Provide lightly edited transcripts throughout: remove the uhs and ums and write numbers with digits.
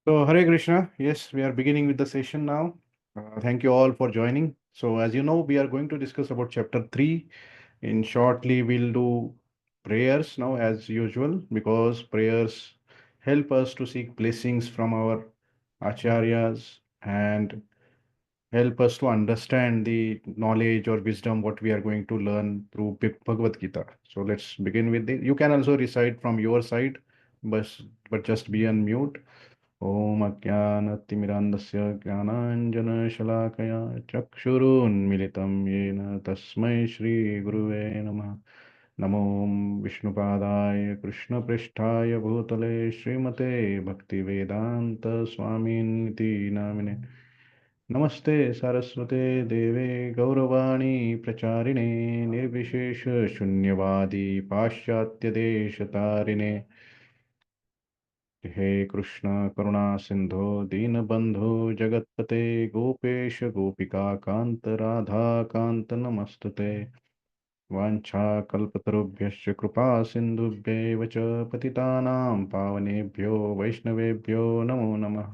So, Hare Krishna. Yes, we are beginning with the session now. Thank you all for joining. So, as you know, we are going to discuss about chapter 3. In shortly, we'll do prayers now, as usual, because prayers help us to seek blessings from our acharyas and help us to understand the knowledge or wisdom what we are going to learn through Bhagavad Gita. So, let's begin with it. You can also recite from your side, but just be on mute. ॐ अज्ञानतिमिरान्धस्य ज्ञानाञ्जनशलाकया चक्षुरुन्मिलितं येन तस्मै श्रीगुरुवे नमः। नमो विष्णुपादाय कृष्णपृष्ठाय भूतले श्रीमते भक्तिवेदान्तस्वामिनिति नामिने। नमस्ते सारस्वते देवे गौरवाणी प्रचारिणे निर्विशेषशून्यवादी पाश्चात्यदेशतारिणे। हे कृष्ण करुणा सिंधो दीनबंधो जगत्पते गोपेश गोपिका कांत राधा कांत नमस्तुते। वाञ्छाकल्पतरुभ्यश्च कृपा सिन्धुभ्येव च पतितानां पावनेभ्यो वैष्णवेभ्यो नमो नमः।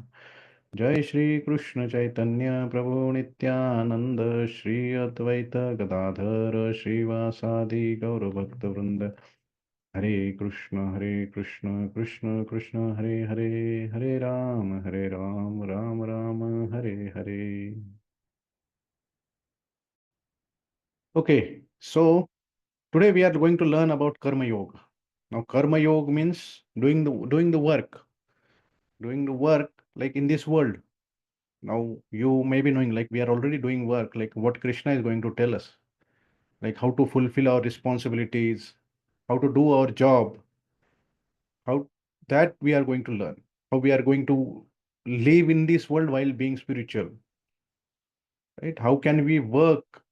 जय श्री कृष्ण चैतन्य प्रभु नित्यानंद श्री अद्वैत गदाधर श्रीवासादि गौरभक्तवृंद। हरे कृष्ण कृष्ण कृष्ण हरे हरे, हरे Ram Ram Ram Hare Hare. Okay, so today we are going to learn about Karma Yoga. Now, Karma Yoga means doing the work like in this world. Now, you may be knowing like we are already doing work, like what Krishna is going to tell us, like how to fulfill our responsibilities, how to do our job, how that we are going to learn, how we are going to live in this world while being spiritual, right? How can we work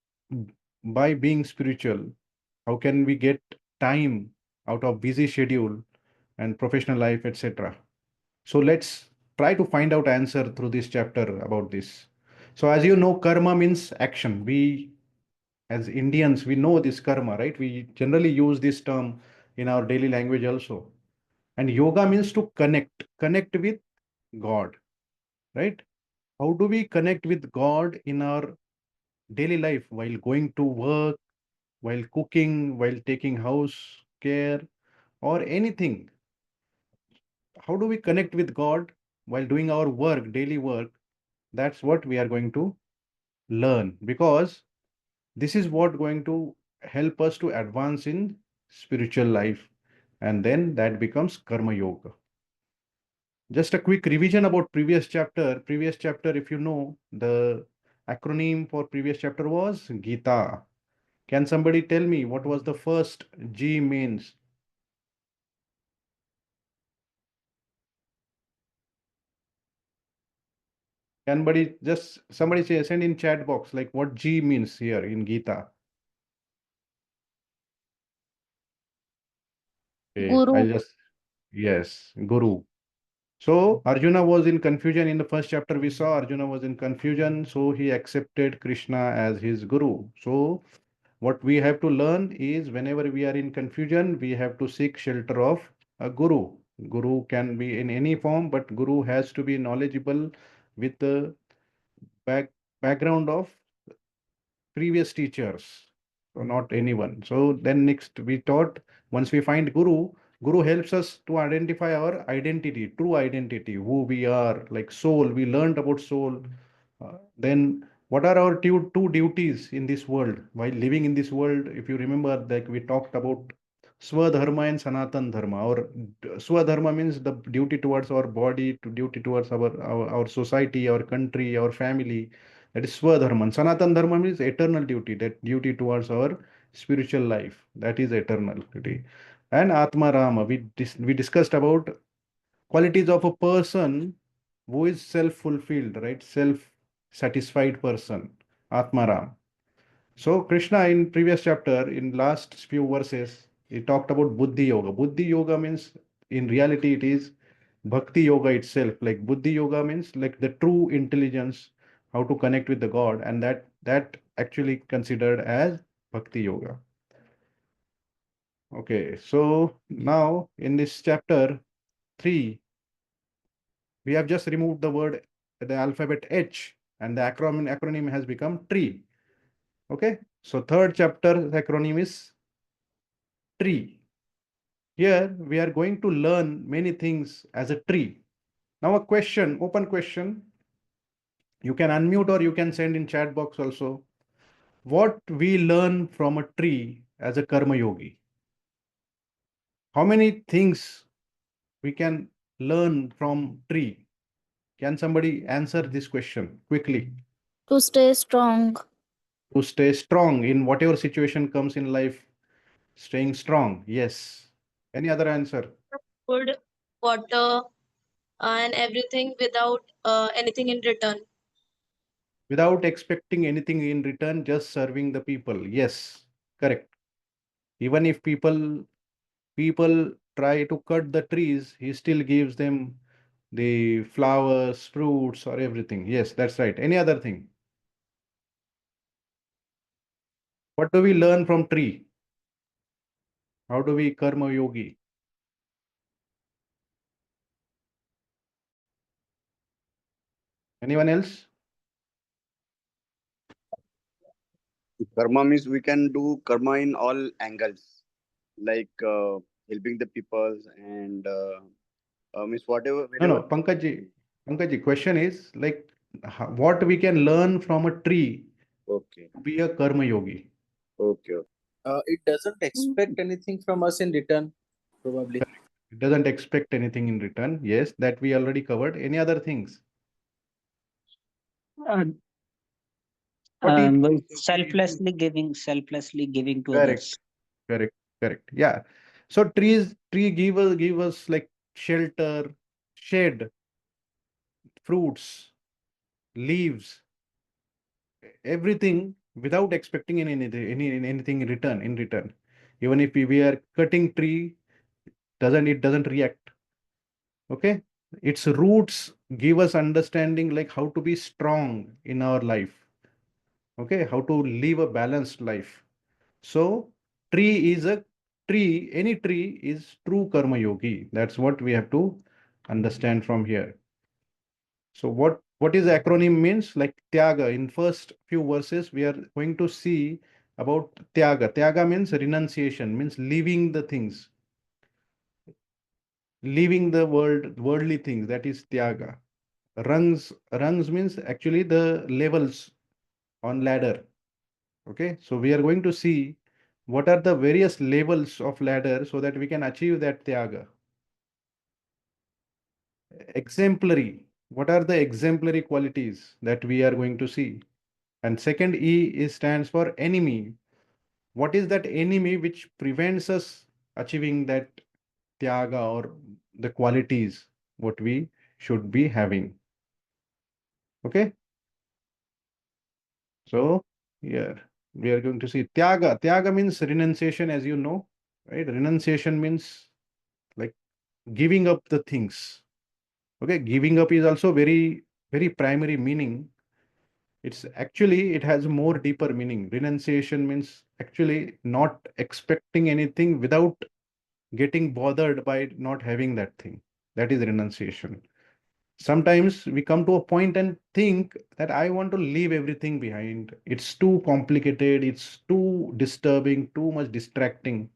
by being spiritual? How can we get time out of busy schedule and professional life, etc.? So let's try to find out answer through this chapter about this. So as you know, karma means action. We as Indians, we know this karma, right? We generally use this term in our daily language also. And yoga means to connect with God, right? How do we connect with God in our daily life while going to work, while cooking, while taking house care, or anything? How do we connect with God while doing our work, daily work? That's what we are going to learn because this is what going to help us to advance in spiritual life. And then that becomes karma yoga. Just a quick revision about previous chapter. Previous chapter, if you know, the acronym for previous chapter was Gita. Can somebody tell me what was the first G means? Somebody say send in chat box like what G means here in Gita. Okay, Guru. I'll just yes, Guru. So Arjuna was in confusion in the first chapter. We saw Arjuna was in confusion, so he accepted Krishna as his guru. So what we have to learn is whenever we are in confusion, we have to seek shelter of a guru. Guru can be in any form, but guru has to be knowledgeable with the background of previous teachers, so not anyone. So then next we taught, once we find guru, guru helps us to identify our identity, true identity, who we are, like soul. We learned about soul. Then what are our two duties in this world while living in this world? If you remember, like we talked about swadharma and sanatan dharma. Our swadharma means the duty towards our body, to duty towards our society, our country, our family. That is swadharma. Sanatan dharma means eternal duty, that duty towards our spiritual life. That is eternal duty. And atma rama, we discussed about qualities of a person who is self-fulfilled, right? Self-satisfied person, atma ram. So Krishna in previous chapter, in last few verses, he talked about Buddhi Yoga. Buddhi Yoga means, in reality, it is Bhakti Yoga itself. Like Buddhi Yoga means like the true intelligence, how to connect with the God, and that actually considered as Bhakti Yoga. Okay, so now in this chapter 3, We have just removed the alphabet H, and the acronym has become tree. Okay. So third chapter acronym is tree. Here we are going to learn many things as a tree. Now a question, open question. You can unmute or you can send in chat box also. What we learn from a tree as a karma yogi? How many things we can learn from tree? Can somebody answer this question quickly? To stay strong. To stay strong in whatever situation comes in life, staying strong. Yes. Any other answer? Food, water, and everything without anything in return. Without expecting anything in return, just serving the people. Yes, correct. Even if people try to cut the trees, he still gives them the flowers, fruits, or everything. Yes, that's right. Any other thing? What do we learn from tree? How do we karma yogi? Anyone else? Karma means we can do karma in all angles, like helping the people and means whatever, No, no, wherever. Pankajji, question is like what we can learn from a tree Okay, to be a karma yogi. okay, okay. It doesn't expect anything from us in return, probably. It doesn't expect anything in return. Yes, that we already covered. Any other things? Uh, What is by selflessly giving to correct, others. correct, correct. Yeah. So tree give us like shelter, shade, fruits, leaves, everything without expecting anything in return. In return, even if we are cutting tree, doesn't react. Okay, its roots give us understanding like how to be strong in our life. Okay, how to live a balanced life. So tree is a tree, any tree is true karma yogi. That's what we have to understand from here. So what is acronym means? Like tyaga. In first few verses, we are going to see about tyaga. Tyaga means renunciation, means leaving the things, leaving the worldly things. That is tyaga. Rungs means actually the levels on ladder. Okay, so we are going to see what are the various levels of ladder so that we can achieve that tyaga. Exemplary. What are the exemplary qualities that we are going to see? And second E is stands for enemy. What is that enemy which prevents us achieving that tyaga or the qualities what we should be having? Okay, so here we are going to see tyaga. Tyaga means renunciation, as you know, right? Renunciation means like giving up the things. Okay, giving up is also very primary meaning. It's actually it has more deeper meaning. Renunciation means actually not expecting anything without getting bothered by not having that thing. That is renunciation. Sometimes we come to a point and think that I want to leave everything behind. It's too complicated, it's too disturbing, too much distracting.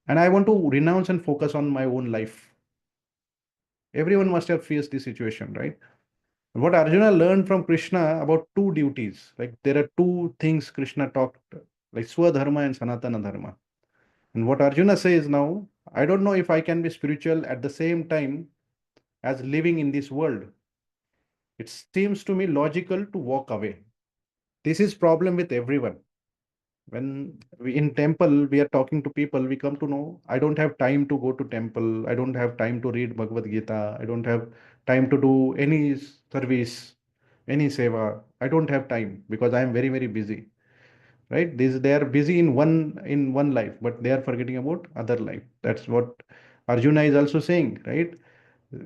And I want to renounce and focus on my own life. Everyone must have faced this situation, right? What Arjuna learned from Krishna about two duties, like there are two things Krishna talked, like Swadharma and Sanatana Dharma. And what Arjuna says now, I don't know if I can be spiritual at the same time as living in this world. It seems to me logical to walk away. This is problem with everyone. When we in temple, we are talking to people, we come to know, I don't have time to go to temple. I don't have time to read Bhagavad Gita. I don't have time to do any service, any seva. I don't have time because I am very busy. Right? They are busy in one life, but they are forgetting about other life. That's what Arjuna is also saying, right?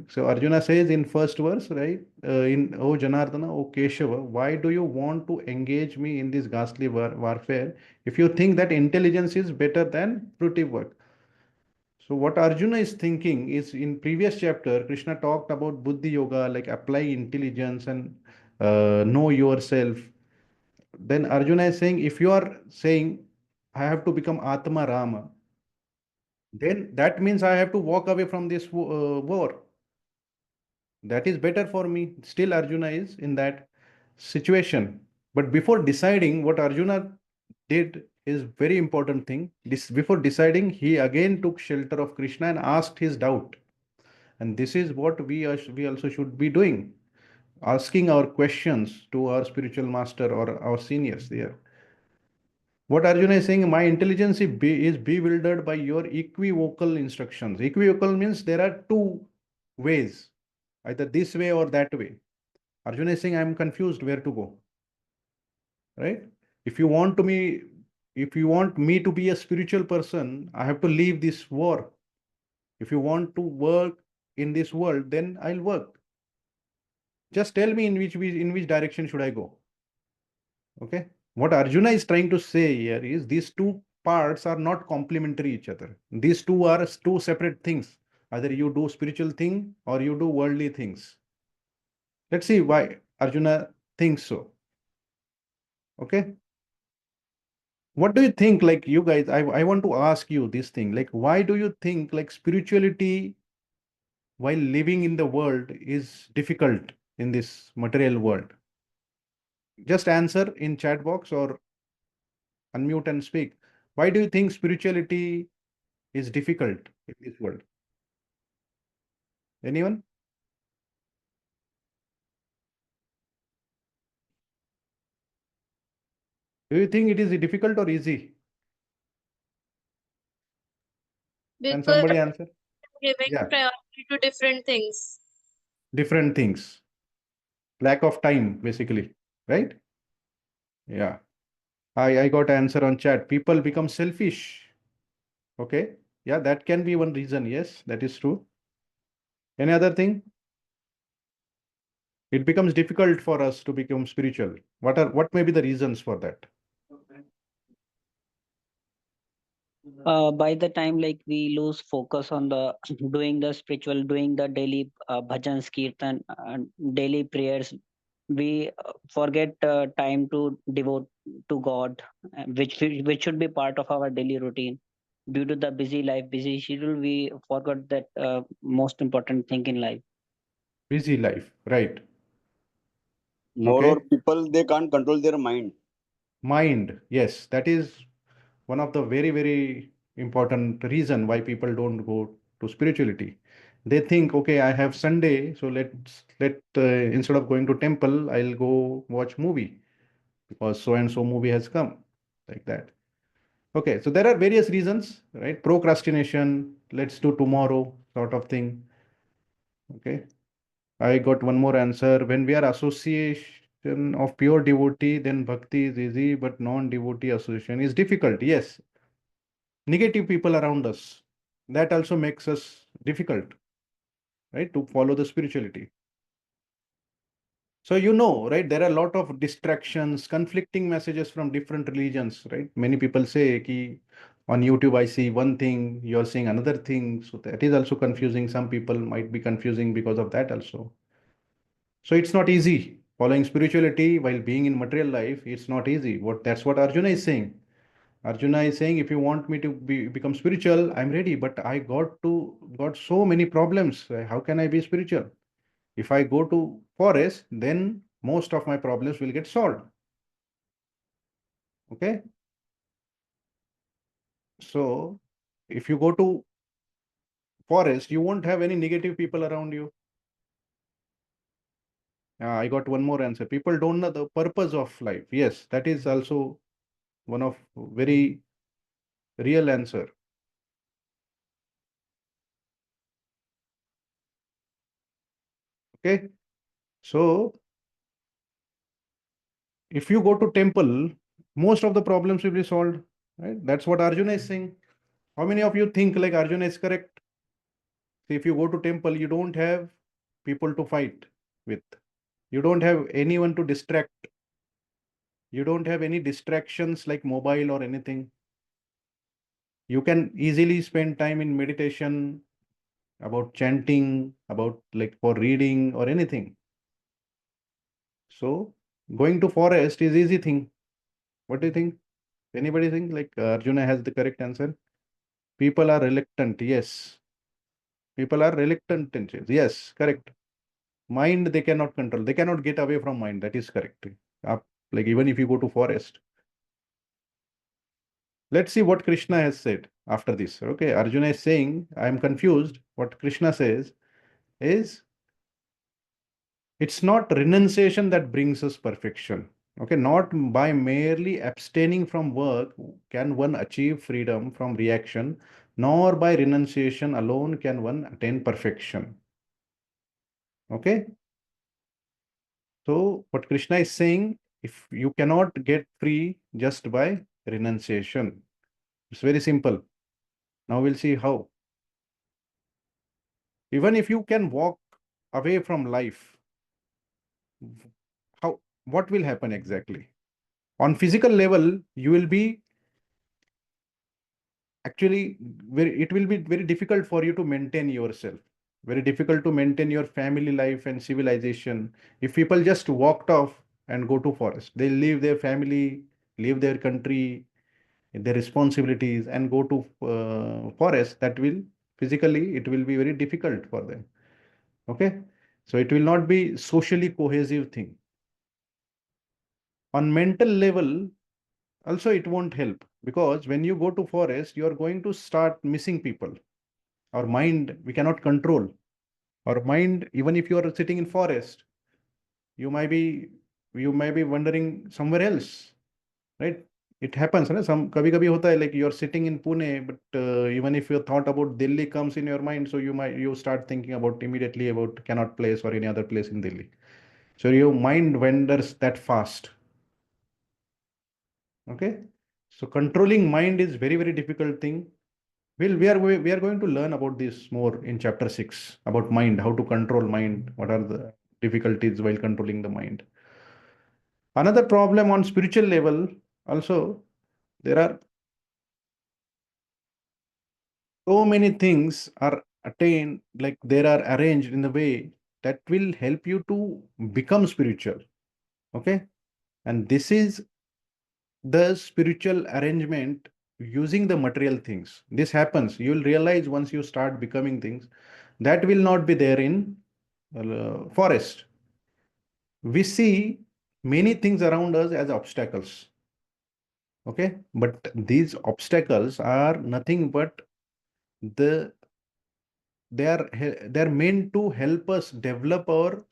So Arjuna says in first verse, right? In O Janardana, O Keshava, why do you want to engage me in this ghastly warfare if you think that intelligence is better than fruitive work? So what Arjuna is thinking is, in previous chapter, Krishna talked about Buddhi Yoga, like apply intelligence and know yourself. Then Arjuna is saying, if you are saying, I have to become Atma Rama, then that means I have to walk away from this war. That is better for me. Still, Arjuna is in that situation. But before deciding, what Arjuna did is very important thing. Before deciding, he again took shelter of Krishna and asked his doubt. And this is what we also should be doing, asking our questions to our spiritual master or our seniors there. What Arjuna is saying, my intelligence is bewildered by your equivocal instructions. Equivocal means there are two ways, either this way or that way. Arjuna is saying, I'm confused where to go. Right? If you want to me, if you want me to be a spiritual person, I have to leave this war. If you want to work in this world, then I'll work. Just tell me in which direction should I go. Okay. What Arjuna is trying to say here is these two parts are not complementary each other. These two are two separate things. Either you do spiritual thing or you do worldly things. Let's see why Arjuna thinks so. Okay. What do you think, like you guys, I want to ask you this thing, like why do you think like spirituality while living in the world is difficult in this material world? Just answer in chat box or unmute and speak. Why do you think spirituality is difficult in this world? Anyone? Do you think it is difficult or easy? Can Because somebody answer? giving Yeah, priority to different things. different things. Lack of time, basically, right? Yeah. I got answer on chat. People become selfish. Okay. Yeah, that can be one reason. Yes, that is true. Any other thing? It becomes difficult for us to become spiritual. What may be the reasons for that? By the time like we lose focus on the doing the spiritual, doing the daily bhajans, kirtan, daily prayers, we forget time to devote to God, which should be part of our daily routine. Due to the busy life, busy schedule, we forgot that most important thing in life. Busy life, right? Moreover, Okay. people they can't control their mind. Mind, yes, that is one of the very, very important reason why people don't go to spirituality. They think, okay, I have Sunday, so let instead of going to temple, I'll go watch movie because so and so movie has come, like that. Okay, so there are various reasons, right? Procrastination, let's do tomorrow, sort of thing. Okay, I got one more answer. When we are association of pure devotee, then bhakti is easy, but non-devotee association is difficult. Yes, negative people around us, that also makes us difficult, right, to follow the spirituality. So right, there are a lot of distractions, conflicting messages from different religions, right? Many people say ki on YouTube I see one thing, you're saying another thing, so that is also confusing. Some people might be confusing because of that also. So it's not easy following spirituality while being in material life. It's not easy. That's what Arjuna is saying. Arjuna is saying, if you want me to become spiritual, I'm ready, but I got so many problems. How can I be spiritual? If I go to forest, then most of my problems will get solved. Okay. So if you go to forest, you won't have any negative people around you. I got one more answer. People don't know the purpose of life. Yes, that is also one of very real answer. Okay. So if you go to temple, most of the problems will be solved. Right? That's what Arjuna is saying. How many of you think like Arjuna is correct? See, if you go to temple, you don't have people to fight with. You don't have anyone to distract. You don't have any distractions like mobile or anything. You can easily spend time in meditation, about chanting, about like for reading or anything. So going to forest is easy thing. What do you think? Anybody think like Arjuna has the correct answer? People are reluctant. Yes. People are reluctant. Yes, correct. Mind they cannot control. They cannot get away from mind. That is correct. Like even if you go to forest. Let's see what Krishna has said after this. Okay, Arjuna is saying, I am confused. What Krishna says is, it's not renunciation that brings us perfection. Okay, not by merely abstaining from work can one achieve freedom from reaction, nor by renunciation alone can one attain perfection. Okay, so what Krishna is saying, if you cannot get free just by renunciation, it's very simple. Now we'll see how. Even if you can walk away from life, how, what will happen exactly? On physical level, you will be actually it will be very difficult for you to maintain yourself, very difficult to maintain your family life and civilization. If people just walked off and go to forest, they leave their family, leave their country, their responsibilities, and go to forest, that will physically it will be very difficult for them. Okay, so it will not be socially cohesive thing. On mental level also it won't help, because when you go to forest you are going to start missing people. Our mind we cannot control. Our mind, even if you are sitting in forest, you might be wandering somewhere else, right? It happens, right? Some kabhi kabhi hota hai, like you're sitting in Pune, but even if your thought about Delhi comes in your mind, so you start thinking about immediately about Connaught Place or any other place in Delhi. So your mind wanders that fast. Okay, so controlling mind is very difficult thing. We are going to learn about this more in chapter 6 about mind, how to control mind, what are the difficulties while controlling the mind. Another problem on spiritual level also, there are so many things are attained, like they are arranged in a way that will help you to become spiritual. Okay, and this is the spiritual arrangement using the material things. This happens, you will realize once you start becoming things that will not be there in forest. We see many things around us as obstacles. Okay, but these obstacles are nothing but the they are meant to help us develop our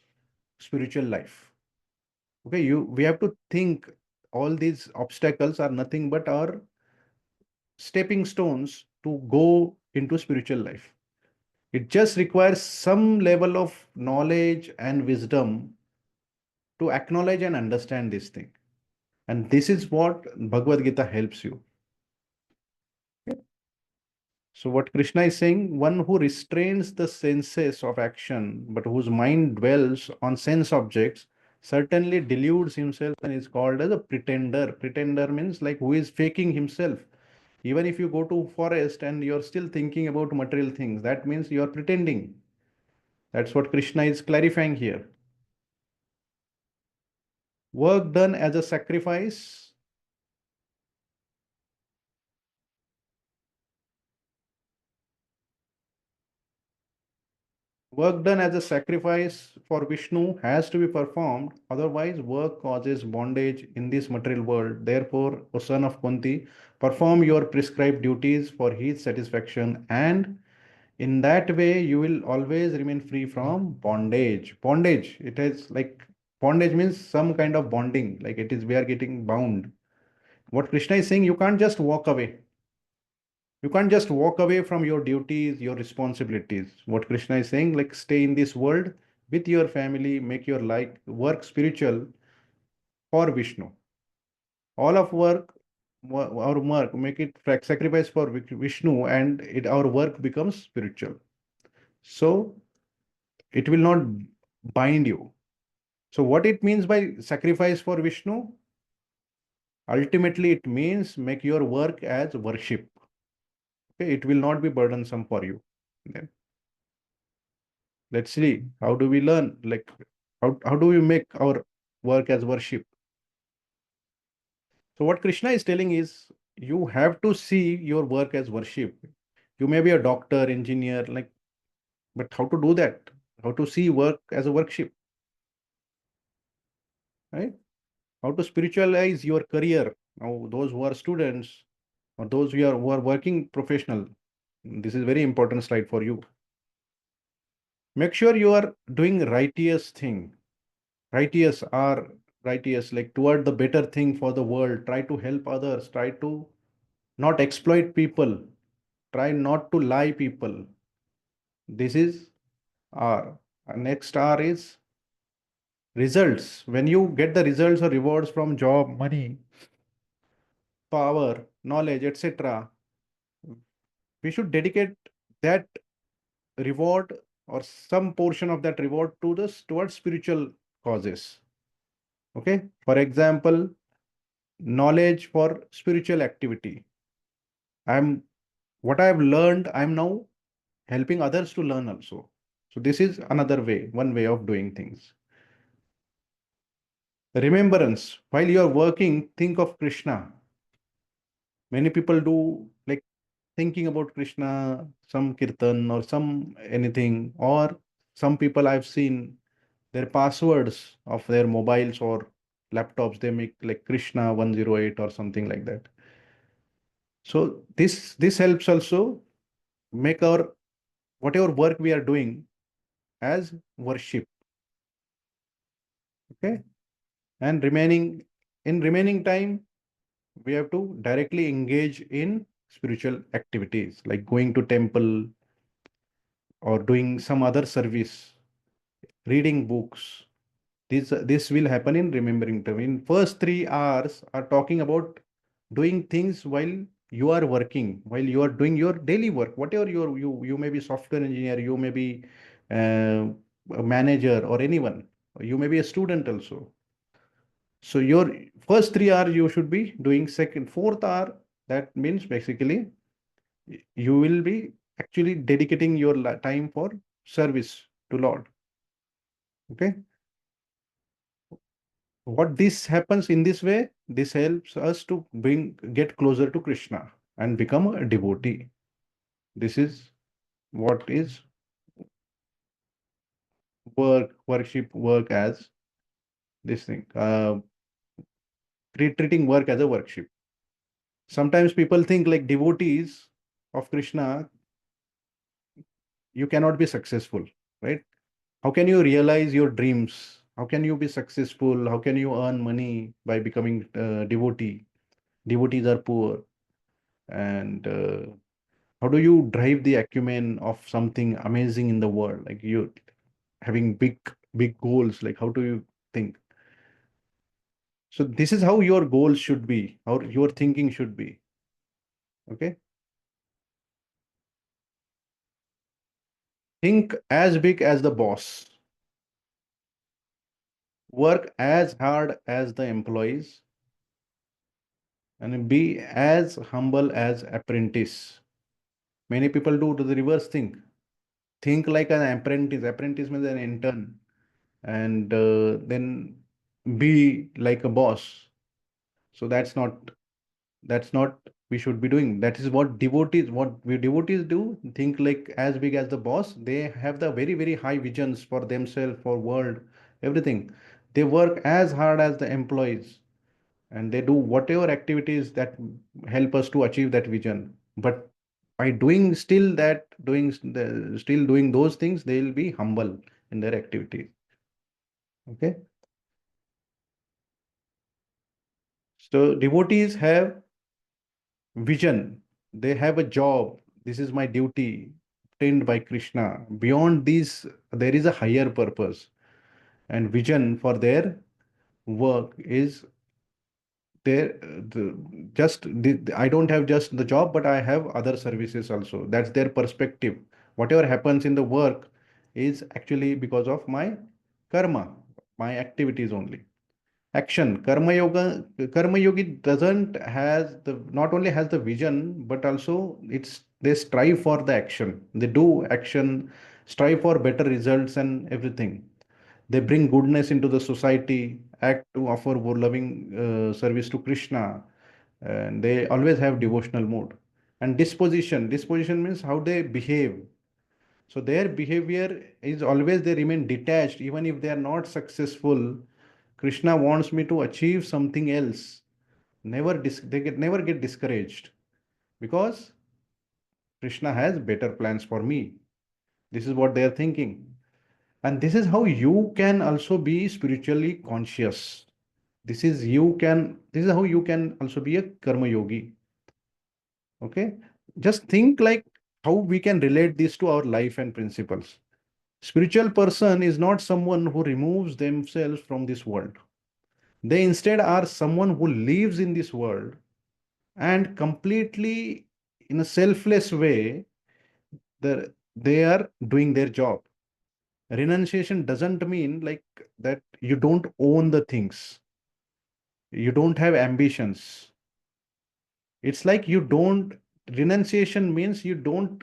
spiritual life. Okay, we have to think all these obstacles are nothing but our stepping stones to go into spiritual life. It just requires some level of knowledge and wisdom to acknowledge and understand this thing. And this is what Bhagavad Gita helps you. So what Krishna is saying, one who restrains the senses of action, but whose mind dwells on sense objects, certainly deludes himself and is called as a pretender. Pretender means like who is faking himself. Even if you go to forest and you're still thinking about material things, that means you're pretending. That's what Krishna is clarifying here. Work done as a sacrifice. Work done as a sacrifice for Vishnu has to be performed, otherwise, work causes bondage in this material world. Therefore, O son of Kunti, perform your prescribed duties for his satisfaction, and in that way, you will always remain free from bondage. Bondage, it is like bondage means some kind of bonding, like it is we are getting bound. What Krishna is saying, you can't just walk away. You can't just walk away from your duties, your responsibilities. What Krishna is saying, like stay in this world with your family, make your life work spiritual for Vishnu. All of work, our work, make it sacrifice for Vishnu, and our work becomes spiritual. So it will not bind you. So what it means by sacrifice for Vishnu? Ultimately, it means make your work as worship. Okay, it will not be burdensome for you. Then let's see, how do we learn? Like, how do we make our work as worship? So what Krishna is telling is you have to see your work as worship. You may be a doctor, engineer, like, but how to do that? How to see work as a worship, right? How to spiritualize your career. Now, those who are students or those who are working professional, this is very important slide for you. Make sure you are doing righteous thing. Righteous are righteous, like toward the better thing for the world. Try to help others. Try to not exploit people. Try not to lie people. This is R. Next R is results. When you get the results or rewards from job, money, power, knowledge, etc., we should dedicate that reward or some portion of that reward to this towards spiritual causes. Okay. For example, knowledge for spiritual activity. I'm what I've learned, I'm now helping others to learn also. So this is another way, one way of doing things. Remembrance. While you are working, think of Krishna. Many people do like thinking about Krishna, some kirtan or some anything, or some people I've seen their passwords of their mobiles or laptops, they make like Krishna 108 or something like that. So this helps also make our whatever work we are doing as worship. Okay. And remaining time, we have to directly engage in spiritual activities like going to temple or doing some other service, reading books. This will happen in remembering time. In first 3 hours are talking about doing things while you are working, while you are doing your daily work, whatever you may be software engineer, you may be a manager or anyone, you may be a student also. So your first 3 hours you should be doing. Second, fourth hour, that means basically you will be actually dedicating your time for service to Lord. Okay. What this happens in this way, this helps us to get closer to Krishna and become a devotee. This is what is worship, work as this thing, treating work as a worship. Sometimes people think like devotees of Krishna, you cannot be successful, right? How can you realize your dreams? How can you be successful? How can you earn money by becoming devotee? Devotees are poor. And how do you drive the acumen of something amazing in the world? Like you having big goals. Like how do you think? So this is how your goals should be, how your thinking should be. Okay. Think as big as the boss. Work as hard as the employees and be as humble as apprentice. Many people do the reverse thing. Think like an apprentice. Apprentice means an intern, and then be like a boss. So that's not we should be doing. That is what we devotees do. Think like as big as the boss. They have the very high visions for themselves, for world, everything. They work as hard as the employees and they do whatever activities that help us to achieve that vision. But by doing still doing those things, they will be humble in their activities. Okay. So devotees have vision. They have a job. This is my duty obtained by Krishna. Beyond this, there is a higher purpose and vision for their work is there. I don't have just the job, but I have other services also. That's their perspective. Whatever happens in the work is actually because of my karma, my activities only. Action. Karma yogi doesn't has the not only has the vision, but also it's They strive for the action. They do action, strive for better results and everything. They bring goodness into the society, act to offer more loving service to Krishna, and they always have devotional mood. And disposition means how they behave. So their behavior is always they remain detached, even if they are not successful. Krishna wants me to achieve something else. Never get discouraged because Krishna has better plans for me. This is what they are thinking. And this is how you can also be spiritually conscious. This is how you can also be a karma yogi. Okay. Just think like how we can relate this to our life and principles. Spiritual person is not someone who removes themselves from this world. They instead are someone who lives in this world and completely in a selfless way, they are doing their job. Renunciation doesn't mean like that you don't own the things, you don't have ambitions. It's like you don't, renunciation means you don't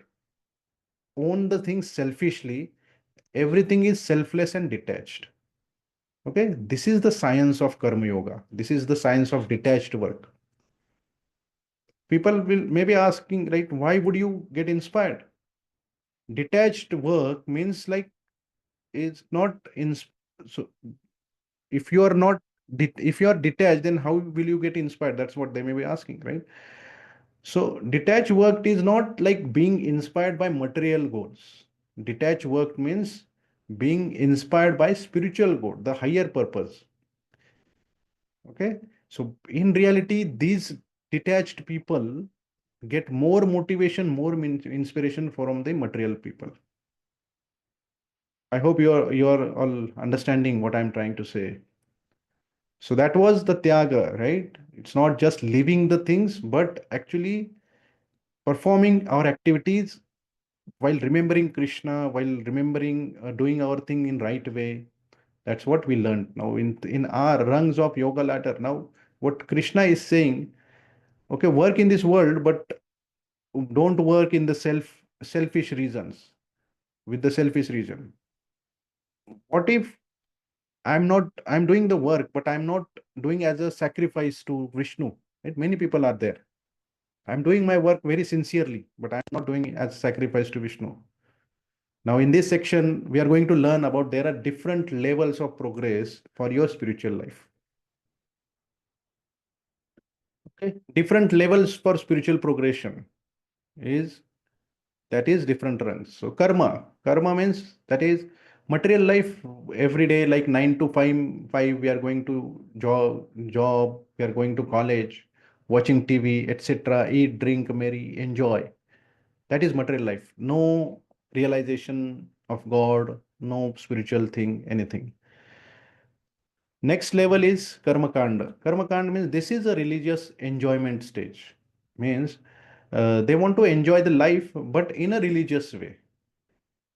own the things selfishly. Everything is selfless and detached. Okay, this is the science of karma yoga. This is the science of detached work. People will maybe asking, right, why would you get inspired? Detached work means like it's not in, so if you are not if you are detached, then how will you get inspired? That's what they may be asking, right? So detached work is not like being inspired by material goals. Detached work means being inspired by spiritual goal, the higher purpose. Okay. So in reality, these detached people get more motivation, more inspiration from the material people. I hope you're all understanding what I'm trying to say. So that was the tyaga, right? It's not just leaving the things, but actually performing our activities while remembering Krishna, while remembering doing our thing in right way. That's what we learned now in our rungs of yoga ladder. Now, what Krishna is saying, okay, work in this world, but don't work in the selfish reasons with the selfish reason. What if I'm doing the work, but I'm not doing as a sacrifice to Vishnu? Right? Many people are there. I'm doing my work very sincerely, but I'm not doing it as sacrifice to Vishnu. Now, in this section, we are going to learn about there are different levels of progress for your spiritual life. Okay, different levels for spiritual progression is that is different ranks. So karma means that is material life every day, like 9 to 5, we are going to job, we are going to college, watching TV, etc. Eat, drink, marry, enjoy. That is material life. No realization of God, no spiritual thing, anything. Next level is karma kanda. Karma kanda means this is a religious enjoyment stage. Means they want to enjoy the life, but in a religious way.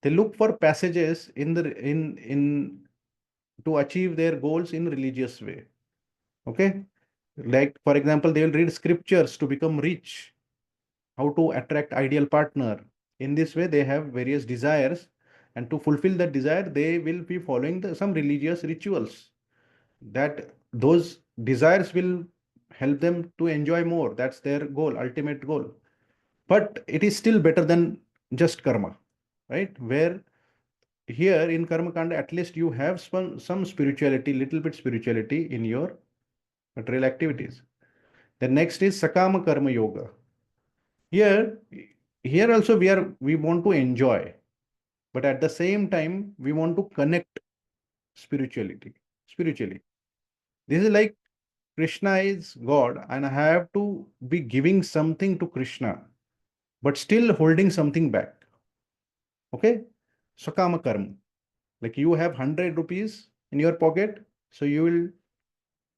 They look for passages in to achieve their goals in religious way. Okay, like for example, they will read scriptures to become rich, how to attract ideal partner. In this way, they have various desires, and to fulfill that desire, they will be following some religious rituals. That those desires will help them to enjoy more. That's their goal, ultimate goal. But it is still better than just karma, right? Where here in karma kanda, at least you have some spirituality, little bit spirituality in your material activities. The next is sakama karma yoga. Here, here also we want to enjoy, but at the same time we want to connect spiritually. This is like Krishna is God, and I have to be giving something to Krishna, but still holding something back. Okay, sakama karma. Like you have 100 rupees in your pocket, so you will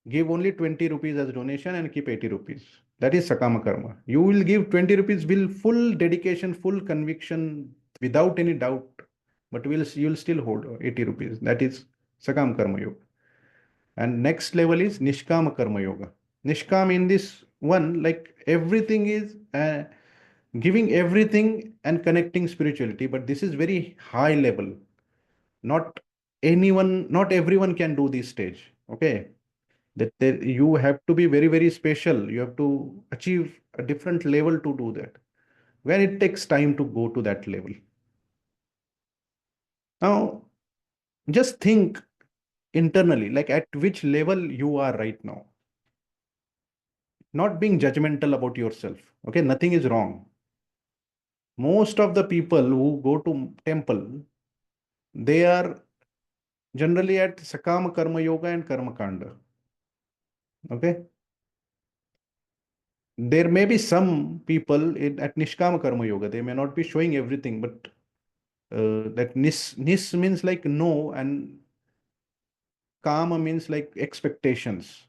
give only 20 rupees as donation and keep 80 rupees. That is sakama karma. You will give 20 rupees will full dedication, full conviction, without any doubt, but you will still hold 80 rupees. That is sakama karma yoga. And next level is nishkama karma yoga. Nishkam in this one, like everything is giving everything and connecting spirituality, but this is very high level. Not not everyone can do this stage. Okay, you have to be very, very special. You have to achieve a different level to do that, where it takes time to go to that level. Now, just think internally, like at which level you are right now. Not being judgmental about yourself. Okay, nothing is wrong. Most of the people who go to temple, they are generally at Sakama Karma Yoga and Karma Kanda. Okay. There may be some people at Nishkama Karma Yoga. They may not be showing everything, but that nis means like no, and kama means like expectations.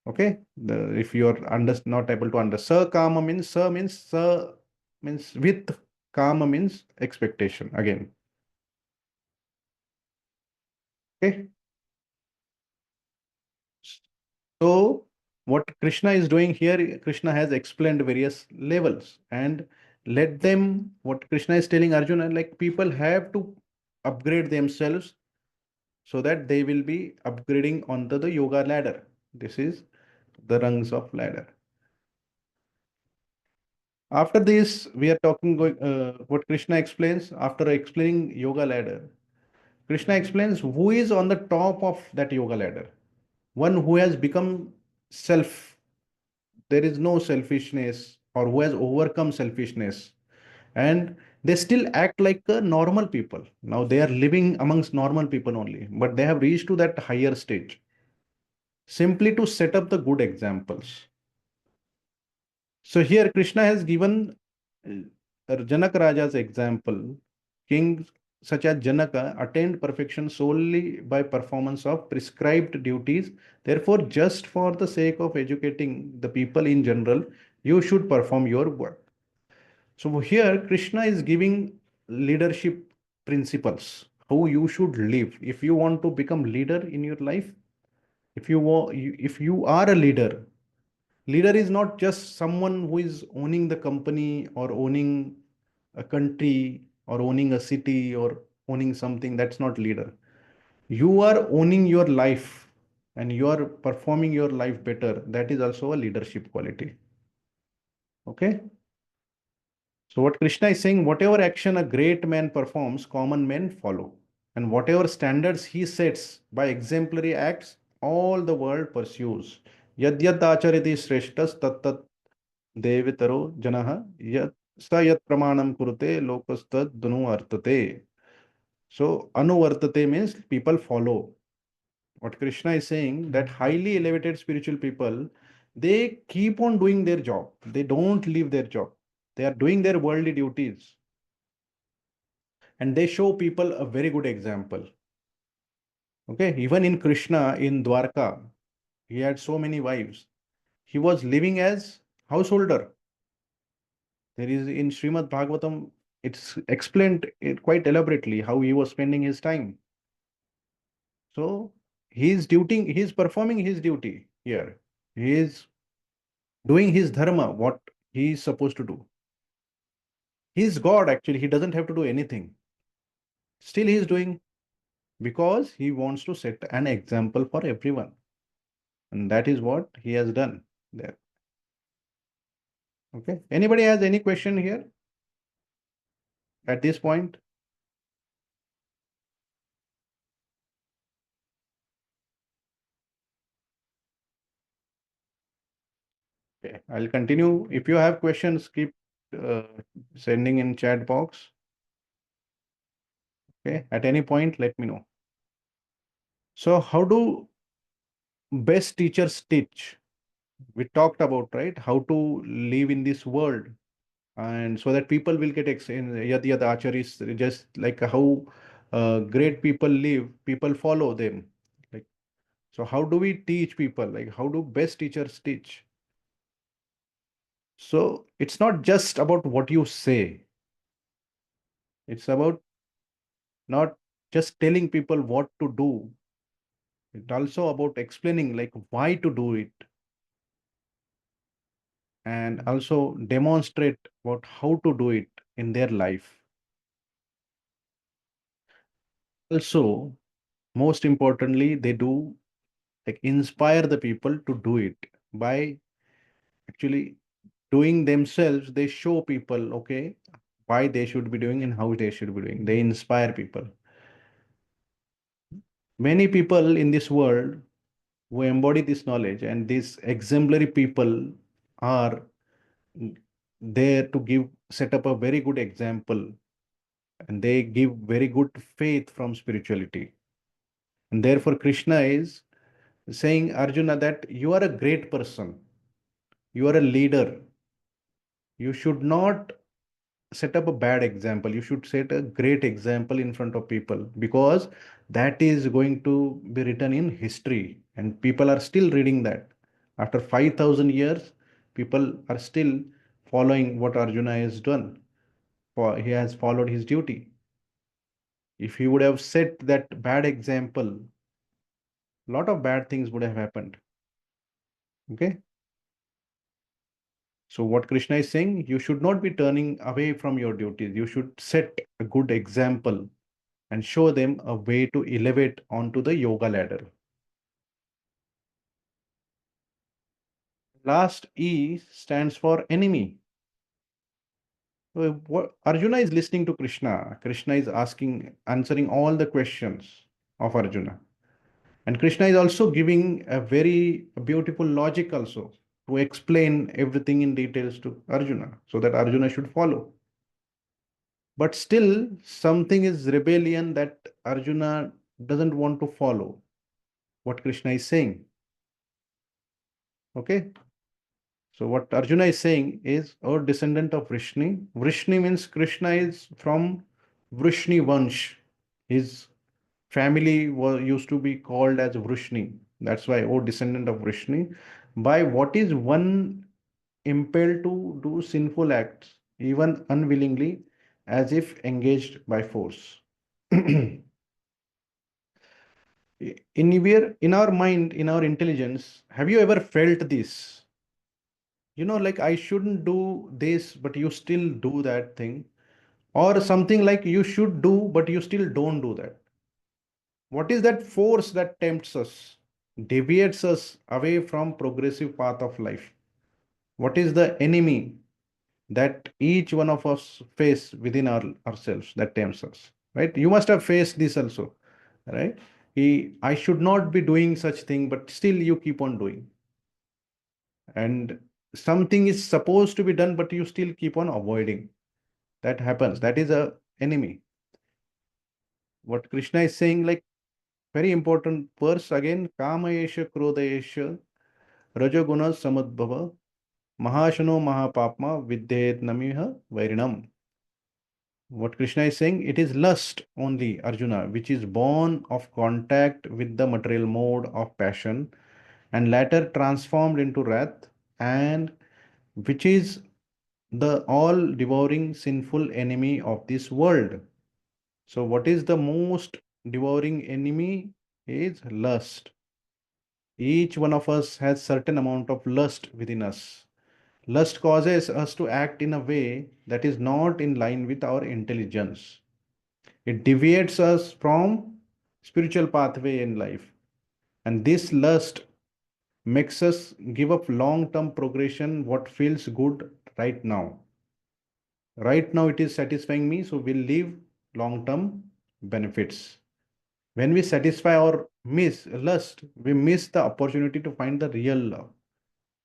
Okay. If you're not able to understand, kama means sa means with, kama means expectation again. Okay. So what Krishna is doing here, Krishna has explained various levels, and let them, what Krishna is telling Arjuna, like people have to upgrade themselves so that they will be upgrading onto the yoga ladder. This is the rungs of ladder. After this, we are talking what Krishna explains after explaining yoga ladder. Krishna explains who is on the top of that yoga ladder. One who has become self. There is no selfishness, or who has overcome selfishness, and they still act like normal people. Now they are living amongst normal people only, but they have reached to that higher stage simply to set up the good examples. So here Krishna has given Janaka Raja's example. Kings such as Janaka attained perfection solely by performance of prescribed duties. Therefore, just for the sake of educating the people in general, you should perform your work. So here Krishna is giving leadership principles, how you should live. If you want to become leader in your life, if you are a leader, leader is not just someone who is owning the company or owning a country or owning a city or owning something. That's not leader. You are owning your life and you are performing your life better. That is also a leadership quality. Okay. So what Krishna is saying, whatever action a great man performs, common men follow. And whatever standards he sets by exemplary acts, all the world pursues. Yad yad achariti shreshtas tat tat devitaro janaha yat sa yat pramanam kurute lokastad dunu artate. So anuvartate means people follow. What Krishna is saying, that highly elevated spiritual people, they keep on doing their job. They don't leave their job. They are doing their worldly duties. And they show people a very good example. Okay, even in Krishna in Dwarka, he had so many wives. He was living as householder. There is in Srimad Bhagavatam, it's explained it quite elaborately how he was spending his time. So he's performing his duty here. He is doing his dharma, what he is supposed to do. He's God actually. He doesn't have to do anything. Still he is doing, because he wants to set an example for everyone. And that is what he has done there. Okay. Anybody has any question here at this point? Okay, I'll continue. If you have questions, keep sending in chat box. Okay, at any point, let me know. So how do best teachers teach? We talked about, right, how to live in this world, and so that people will get yad yad acharis, just like how great people live, people follow them. Like, so how do we teach people? Like, how do best teachers teach? So it's not just about what you say. It's about not just telling people what to do. It's also about explaining like why to do it. and also demonstrate about how to do it in their life. Also, most importantly, they do like inspire the people to do it by actually doing themselves. They show people, okay, why they should be doing and how they should be doing. They inspire people. Many people in this world who embody this knowledge, and these exemplary people are there to give set up a very good example, and they give very good faith from spirituality. And therefore Krishna is saying Arjuna that you are a great person, you are a leader, you should not set up a bad example, you should set a great example in front of people, because that is going to be written in history and people are still reading that. After 5,000 years, people are still following what Arjuna has done. For he has followed his duty. If he would have set that bad example, a lot of bad things would have happened. Okay. So what Krishna is saying, you should not be turning away from your duties. You should set a good example and show them a way to elevate onto the yoga ladder. Last E stands for enemy. So Arjuna is listening to Krishna. Krishna is answering all the questions of Arjuna. And Krishna is also giving a very beautiful logic also to explain everything in details to Arjuna so that Arjuna should follow. But still, something is rebellion that Arjuna doesn't want to follow what Krishna is saying. Okay. So what Arjuna is saying is, a descendant of Vrishni. Vrishni means Krishna is from Vrishni Vansh. His family was used to be called as Vrishni. That's why, oh, descendant of Vrishni. By what is one impelled to do sinful acts, even unwillingly, as if engaged by force. In our mind, in our intelligence, have you ever felt this? Like I shouldn't do this, but you still do that thing, or something like you should do, but you still don't do that. What is that force that tempts us, deviates us away from progressive path of life? What is the enemy that each one of us face within ourselves that tempts us, right? You must have faced this also, right? I should not be doing such thing, but still you keep on doing. And something is supposed to be done, but you still keep on avoiding. That happens. That is a enemy. What Krishna is saying, like very important verse again, Kamayesha Krodayesha Rajaguna Samadbhava Mahashano Mahapapma Vidyet Namiha Vairinam. What Krishna is saying, it is lust only, Arjuna, which is born of contact with the material mode of passion and later transformed into wrath, and which is the all devouring sinful enemy of this world. So, what is the most devouring enemy? Is lust. Each one of us has certain amount of lust within us. Lust causes us to act in a way that is not in line with our intelligence. It deviates us from spiritual pathway in life. And this lust makes us give up long-term progression, what feels good right now. Right now it is satisfying me, so we'll leave long-term benefits. When we satisfy or miss lust, we miss the opportunity to find the real love.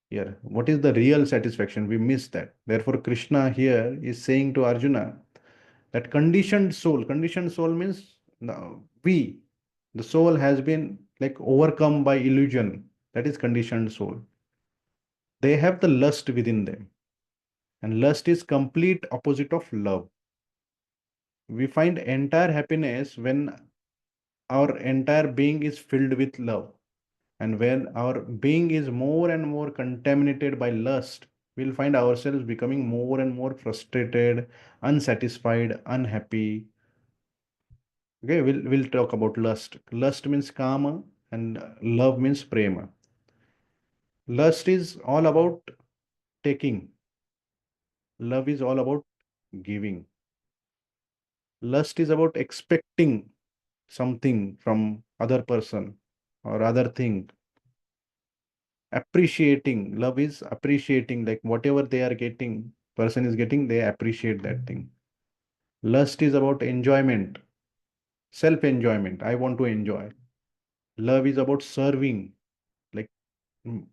Here, what is the real satisfaction? We miss that. Therefore, Krishna here is saying to Arjuna that conditioned soul means the soul has been like overcome by illusion. That is conditioned soul. They have the lust within them. And lust is complete opposite of love. We find entire happiness when our entire being is filled with love. And when our being is more and more contaminated by lust, we'll find ourselves becoming more and more frustrated, unsatisfied, unhappy. Okay, we'll talk about lust. Lust means kama and love means prema. Lust is all about taking. Love is all about giving. Lust is about expecting something from other person or other thing. Appreciating. Love is appreciating, like whatever they are getting, person is getting, they appreciate that thing. Lust is about enjoyment, self enjoyment. I want to enjoy. Love is about serving, like mm,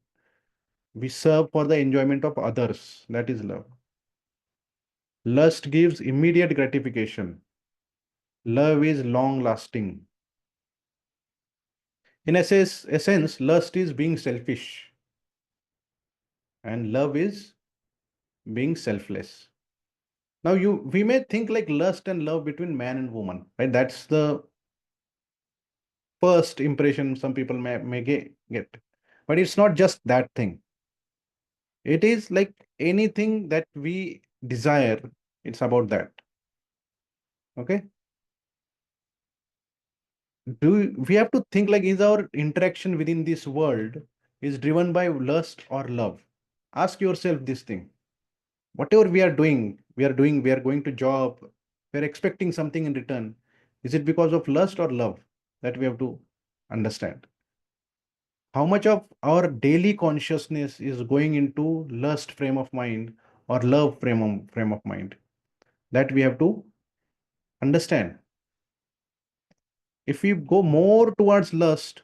we serve for the enjoyment of others. That is love. Lust gives immediate gratification. Love is long lasting. In essence, lust is being selfish, and love is being selfless. Now, we may think like lust and love between man and woman, right? That's the first impression some people may get. But it's not just that thing. It is like anything that we desire, it's about that. Okay. We have to think like, is our interaction within this world is driven by lust or love? Ask yourself this thing. Whatever we are going to job, we are expecting something in return. Is it because of lust or love? That we have to understand. How much of our daily consciousness is going into lust frame of mind or love frame of mind? That we have to understand. If we go more towards lust,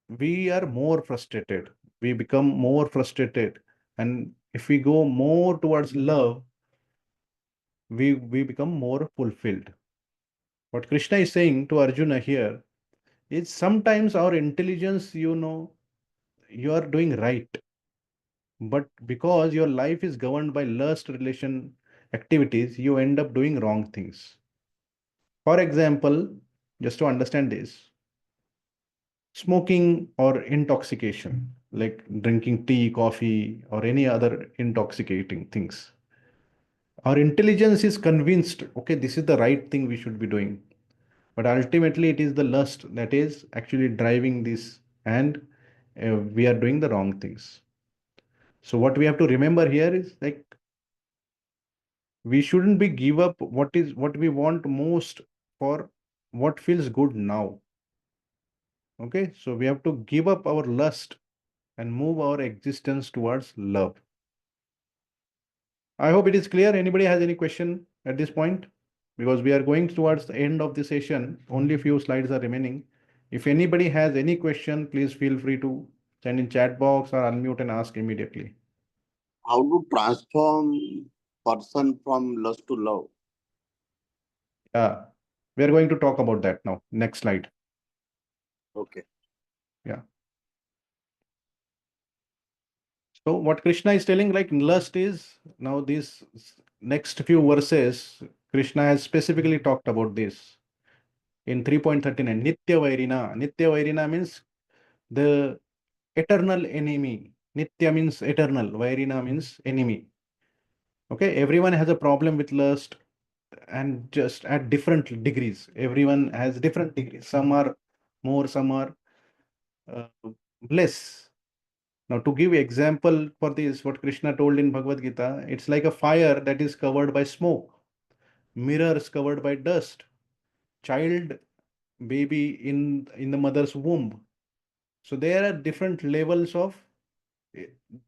we are more frustrated. We become more frustrated. And if we go more towards love, we become more fulfilled. What Krishna is saying to Arjuna here is sometimes our intelligence, you are doing right. But because your life is governed by lust relation activities, you end up doing wrong things. For example, just to understand this, smoking or intoxication, like drinking tea, coffee, or any other intoxicating things. Our intelligence is convinced, okay, this is the right thing we should be doing. But ultimately, it is the lust that is actually driving this, and we are doing the wrong things. So, what we have to remember here is like we shouldn't be give up what we want most for what feels good now. Okay, so we have to give up our lust and move our existence towards love. I hope it is clear. Anybody has any question at this point? Because we are going towards the end of the session. Only a few slides are remaining. If anybody has any question, please feel free to send in chat box or unmute and ask immediately. How to transform person from lust to love? Yeah, we are going to talk about that now. Next slide. Okay. Yeah. So what Krishna is telling, like lust is now these next few verses, Krishna has specifically talked about this in 3.39. Nitya Vairina. Nitya Vairina means the eternal enemy. Nitya means eternal. Vairina means enemy. Okay, everyone has a problem with lust and just at different degrees. Everyone has different degrees. Some are more, some are uh, less. Now, to give example for this, what Krishna told in Bhagavad Gita, it's like a fire that is covered by smoke, mirrors covered by dust, child baby in the mother's womb. So there are different levels of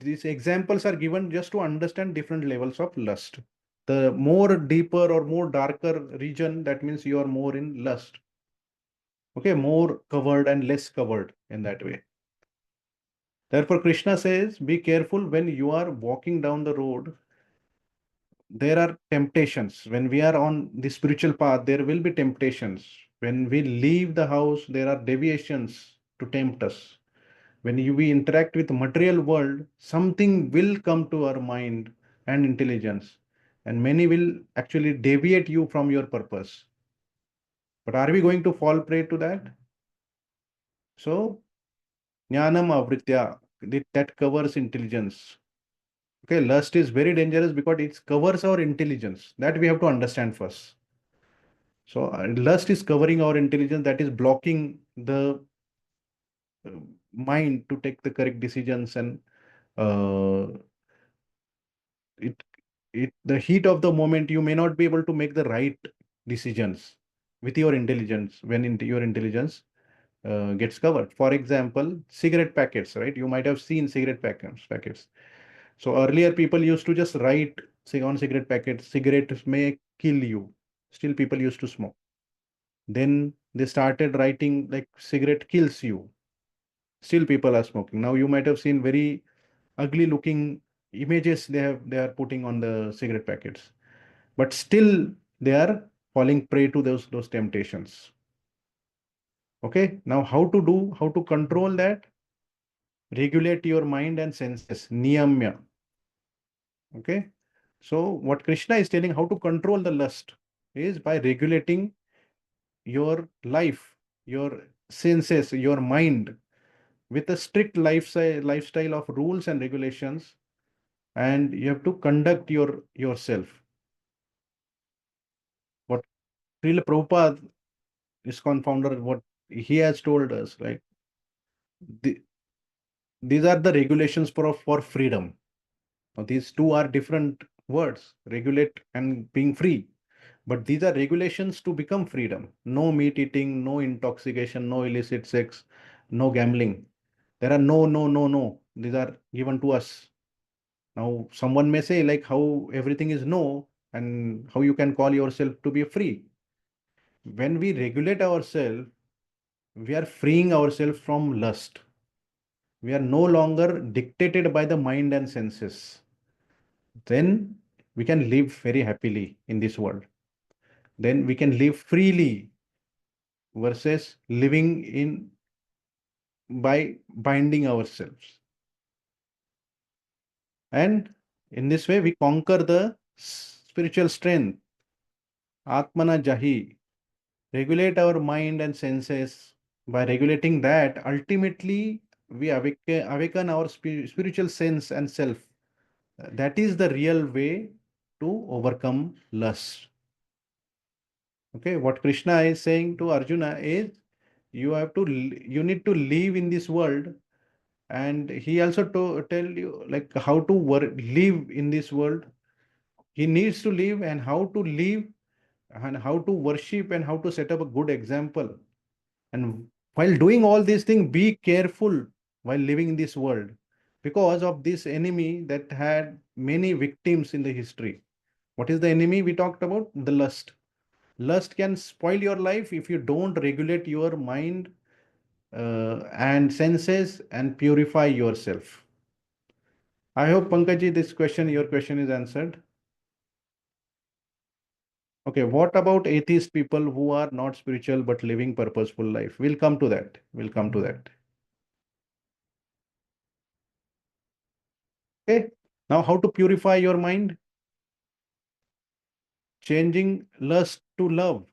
these examples are given just to understand different levels of lust. The more deeper or more darker region, that means you are more in lust. Okay, more covered and less covered in that way. Therefore, Krishna says, be careful when you are walking down the road. There are temptations. When we are on the spiritual path, there will be temptations. When we leave the house, there are deviations to tempt us. When we interact with the material world, something will come to our mind and intelligence, and many will actually deviate you from your purpose. But are we going to fall prey to that? So, jnanam avritya, that covers intelligence. Okay, lust is very dangerous because it covers our intelligence. That we have to understand first. So, lust is covering our intelligence, that is blocking the mind to take the correct decisions and uh, it the heat of the moment, you may not be able to make the right decisions with your intelligence when your intelligence gets covered. For example, cigarette packets, right? You might have seen cigarette packets. So earlier people used to just write, say, on cigarette packets, cigarettes may kill you. Still people used to smoke. Then they started writing like cigarette kills you. Still people are smoking. Now you might have seen very ugly looking images they are putting on the cigarette packets. But still they are falling prey to those temptations. Okay. Now how to control that? Regulate your mind and senses. Niyamya. Okay. So what Krishna is telling, how to control the lust is by regulating your life, your senses, your mind with a strict lifestyle of rules and regulations, and you have to conduct yourself. What Srila Prabhupada, ISKCON founder, what he has told us, right? The, these are the regulations for freedom. Now, these two are different words, regulate and being free. But these are regulations to become freedom. No meat eating, no intoxication, no illicit sex, no gambling. There are no. These are given to us. Now, someone may say, like, how everything is no, and how you can call yourself to be free. When we regulate ourselves, we are freeing ourselves from lust. We are no longer dictated by the mind and senses. Then we can live very happily in this world. Then we can live freely versus living in by binding ourselves. And in this way, we conquer the spiritual strength. Atmana Jahi. Regulate our mind and senses. By regulating that, ultimately, we awaken our spiritual sense and self. That is the real way to overcome lust. Okay, what Krishna is saying to Arjuna is you need to live in this world, and he also tell you like how to live in this world. He needs to live, and how to live, and how to worship, and how to set up a good example. And while doing all these things, be careful while living in this world, because of this enemy that had many victims in the history. What is the enemy we talked about? The lust. Lust can spoil your life if you don't regulate your mind and senses and purify yourself. I hope, Pankaji, your question is answered. Okay, what about atheist people who are not spiritual but living purposeful life? We'll come to that. We'll come to that. Okay, now how to purify your mind? Changing lust to love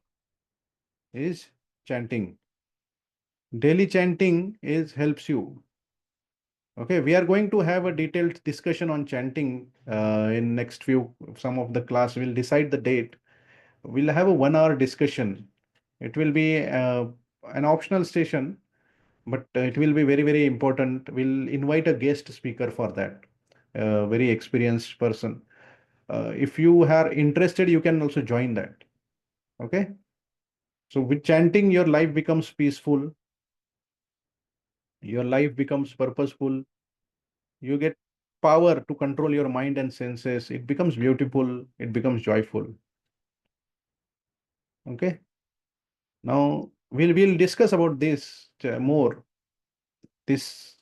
is chanting. Daily chanting helps you. Okay, we are going to have a detailed discussion on chanting in next few. Some of the class will decide the date. We'll have a 1 hour discussion. It will be an optional session, but it will be very, very important. We'll invite a guest speaker for that, a very experienced person. If you are interested, you can also join that. Okay. So with chanting, your life becomes peaceful. Your life becomes purposeful. You get power to control your mind and senses. It becomes beautiful. It becomes joyful. Okay. Now we'll discuss about this more. This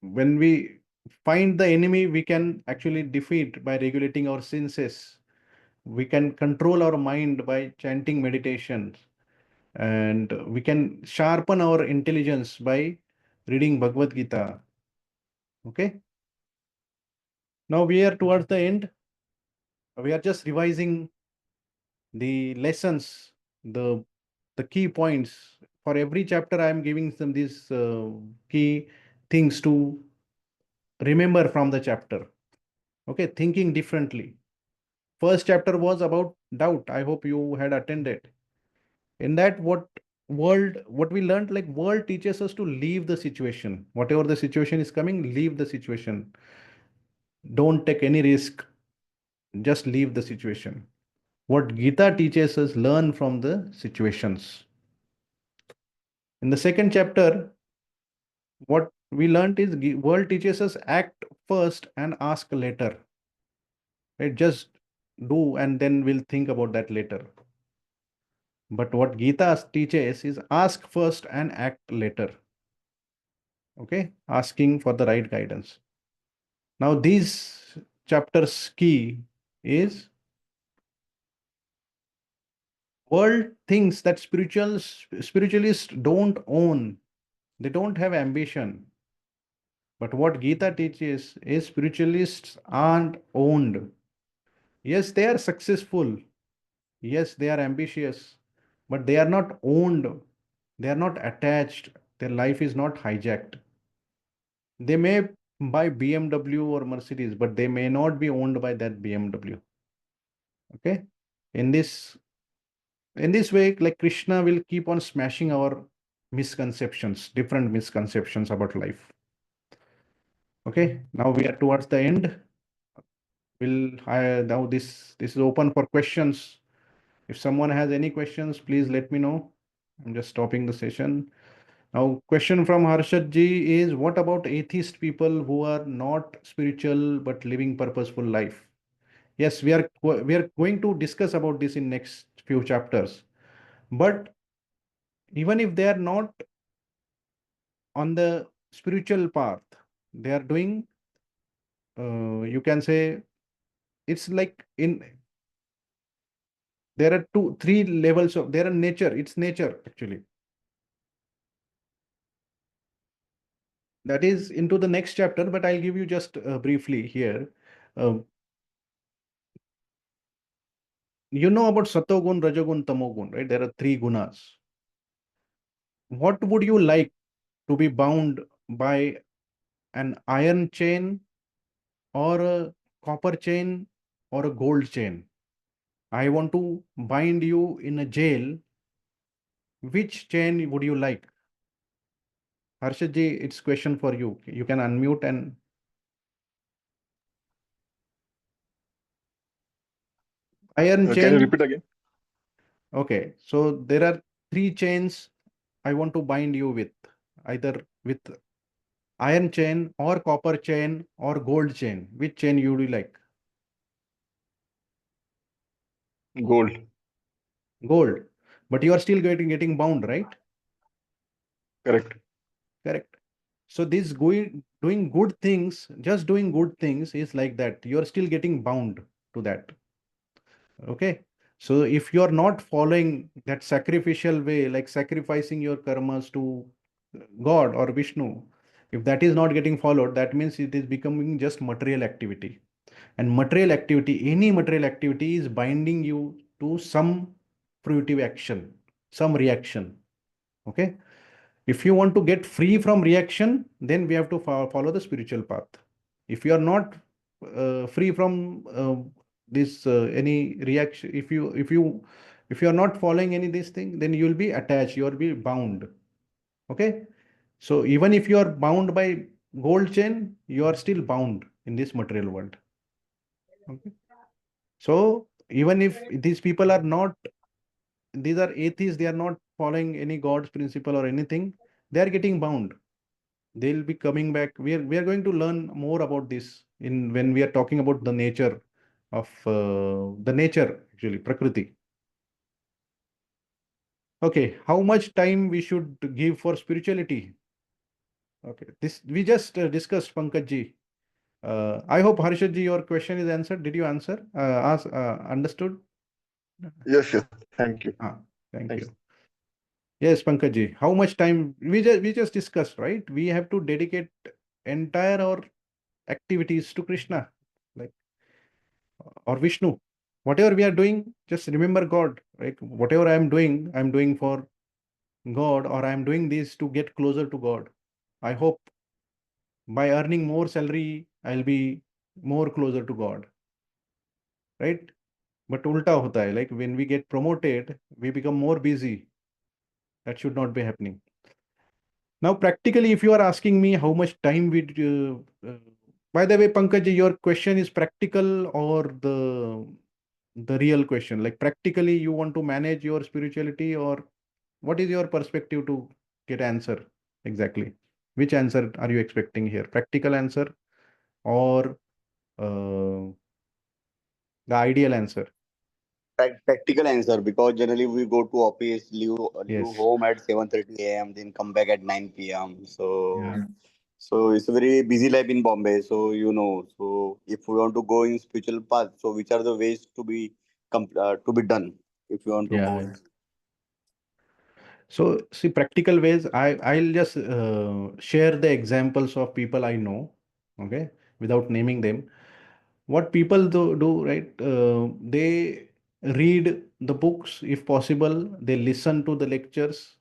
when we find the enemy, we can actually defeat by regulating our senses. We can control our mind by chanting meditations, and we can sharpen our intelligence by reading Bhagavad Gita. Okay. Now we are towards the end. We are just revising the lessons, the key points. For every chapter, I am giving some these key things to remember from the chapter. Okay, thinking differently. First chapter was about doubt. I hope you had attended. In that, world, what we learned, like world teaches us to leave the situation. Whatever the situation is coming, leave the situation. Don't take any risk. Just leave the situation. What Gita teaches us, learn from the situations. In the second chapter, what we learned is world teaches us act first and ask later. Right? Just do and then we'll think about that later. But what Gita teaches is ask first and act later. Okay, asking for the right guidance. Now, these chapters key is world thinks that spiritualists don't own, they don't have ambition. But what Gita teaches is spiritualists aren't owned. Yes, they are successful. Yes, they are ambitious, but they are not owned. They are not attached. Their life is not hijacked. They may buy BMW or Mercedes, but they may not be owned by that BMW. Okay. In this way, like Krishna will keep on smashing our misconceptions, different misconceptions about life. Okay. Now we are towards the end. Now this is open for questions. If someone has any questions, please let me know. I'm just stopping the session. Now, question from Harshad ji is, what about atheist people who are not spiritual but living purposeful life? Yes, we are going to discuss about this in next few chapters. But even if they are not on the spiritual path, they are doing, you can say, it's like in there are three levels of there are nature. It's nature actually. That is into the next chapter, but I'll give you just briefly here. Um, you know about Satogun, Rajagun, Tamogun, right? There are three gunas. What would you like to be bound by an iron chain or a copper chain or a gold chain? I want to bind you in a jail. Which chain would you like? Harshad ji, it's question for you. You can unmute and iron Can you chain. repeat again? Okay, so there are three chains I want to bind you with, either with iron chain or copper chain or gold chain. Which chain you do like? Gold. Gold. But you are still getting bound, right? Correct. Correct. So this doing good things, just doing good things is like that. You are still getting bound to that. Okay. So if you are not following that sacrificial way, like sacrificing your karmas to God or Vishnu, if that is not getting followed, that means it is becoming just material activity. And material activity, any material activity is binding you to some fruitive action, some reaction. Okay. If you want to get free from reaction, then we have to follow the spiritual path. If you are not free from this any reaction, if you are not following any this thing, then you will be attached, you will be bound. Okay. So even if you are bound by gold chain, you are still bound in this material world. Okay. So even if these people are not, these are atheists, they are not following any God's principle or anything, they are getting bound. They'll be coming back. We are going to learn more about this in when we are talking about the nature of the nature actually Prakriti. Okay, how much time we should give for spirituality? Okay, this we just discussed, Pankaj ji. I hope Harshad ji, your question is answered. Did you answer? Understood? Yes, thank you. Thank Thanks. you. Yes, Pankaj ji. How much time we just discussed, right? We have to dedicate entire our activities to Krishna, like or Vishnu. Whatever we are doing, just remember God. Like whatever I'm doing for God, or I'm doing this to get closer to God. I hope by earning more salary, I'll be more closer to God. Right? But ulta hota hai, like when we get promoted, we become more busy. That should not be happening. Now, practically, if you are asking me how much time we by the way, Pankaj, your question is practical or the real question? Like practically, you want to manage your spirituality, or what is your perspective to get answer exactly? Which answer are you expecting here? Practical answer or the ideal answer? Practical answer, because generally we go to office, leave Yes. home at 7:30 a.m., then come back at 9 p.m. So Yeah. so it's a very busy life in Bombay. So so if we want to go in spiritual path, so which are the ways to be done if you want to go? Yeah. So see, practical ways, I'll just share the examples of people I know, okay, without naming them. What people do right? They read the books if possible. They listen to the lectures,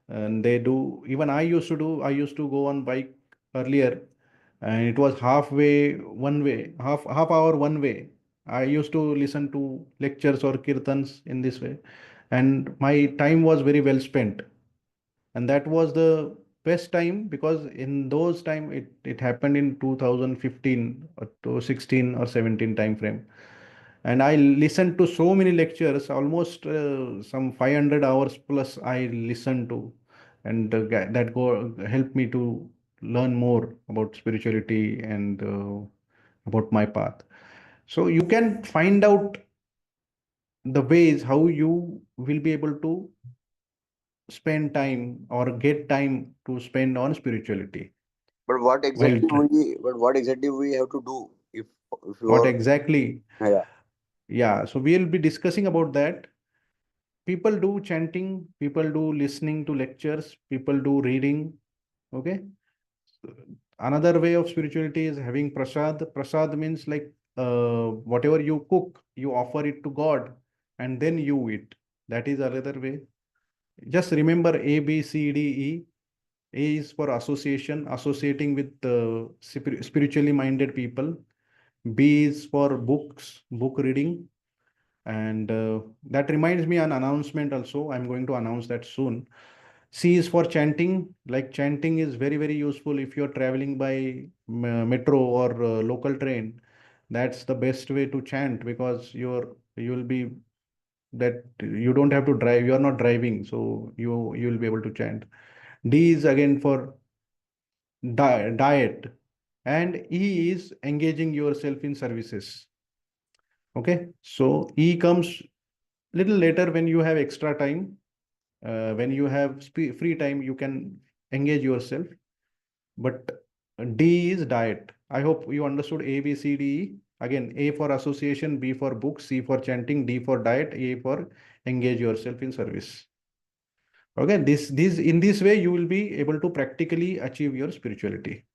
and they do. Even I used to do. I used to go on bike earlier, and it was halfway one way, half hour one way. I used to listen to lectures or kirtans in this way, and my time was very well spent, and that was the best time because in those time it happened in 2015 or to 16 or 17 time frame, and I listened to so many lectures, almost some 500 hours plus I listened to, and that go helped me to learn more about spirituality and about my path. So you can find out the ways how you will be able to spend time or get time to spend on spirituality. But While what exactly we have to do if you what are, exactly? yeah. Yeah, so we'll be discussing about that. People do chanting, people do listening to lectures, people do reading. Okay. So, another way of spirituality is having prasad. Prasad means like whatever you cook, you offer it to God and then you eat. That is another way. Just remember A, B, C, D, E. A is for association, associating with spiritually minded people. B is for books, book reading. And that reminds me an announcement also. I'm going to announce that soon. C is for chanting. Like chanting is very, very useful if you're traveling by metro or local train. That's the best way to chant because you'll be that you don't have to drive. You're not driving, so you'll be able to chant. D is again for diet, and E is engaging yourself in services. Okay, so E comes little later when you have extra time. When you have free time, you can engage yourself. But D is diet. I hope you understood A, B, C, D, E. Again, A for association, B for books, C for chanting, D for diet, A for engage yourself in service. Okay, this in this way you will be able to practically achieve your spirituality.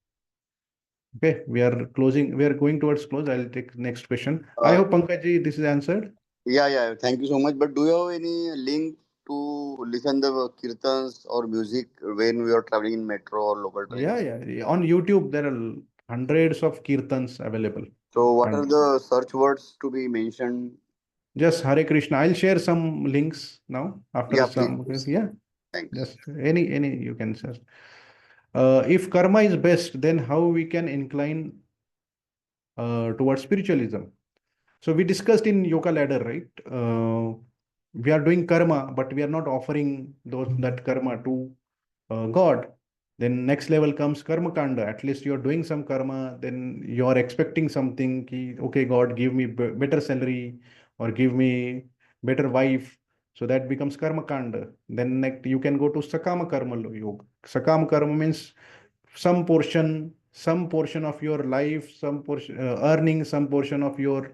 Okay, we are closing. We are going towards close. I'll take next question. I uh, hope Pankaj this is answered. yeah, thank you so much. But do you have any link to listen the kirtans or music when we are traveling in metro or local Yeah, trains? yeah. On YouTube, there are hundreds of kirtans available. So what are And the search words to be mentioned? just Hare Krishna. I'll share some links now after Yeah, please, some. please. Yeah, Thanks. just any you can search. If karma is best, then how we can incline towards spiritualism? So we discussed in Yoga Ladder, right? We are doing karma, but we are not offering that karma to God. Then next level comes karma kanda. At least you are doing some karma. Then you are expecting something. Ki, okay, God, give me better salary or give me better wife. So that becomes karma kanda. Then next you can go to sakama karma yoga. Sakama karma means some portion of your life, some portion earning, some portion of your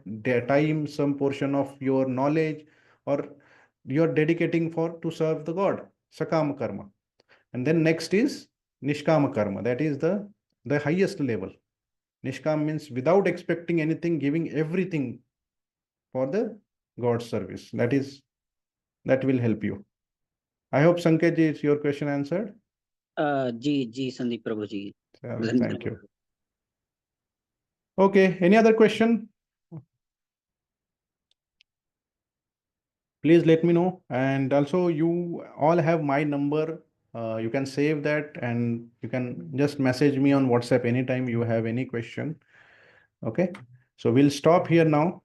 time, some portion of your knowledge, or you're dedicating for to serve the God. Sakama karma. And then next is Nishkama karma. That is the highest level. Nishkam means without expecting anything, giving everything for the God's service. That will help you. I hope Sanket ji, is your question answered? Ji Sandeep Prabhu ji Thank you. Okay, any other question? please let me know. And also, you all have my number. You can save that, and you can just message me on WhatsApp anytime you have any question. Okay. So we'll stop here now.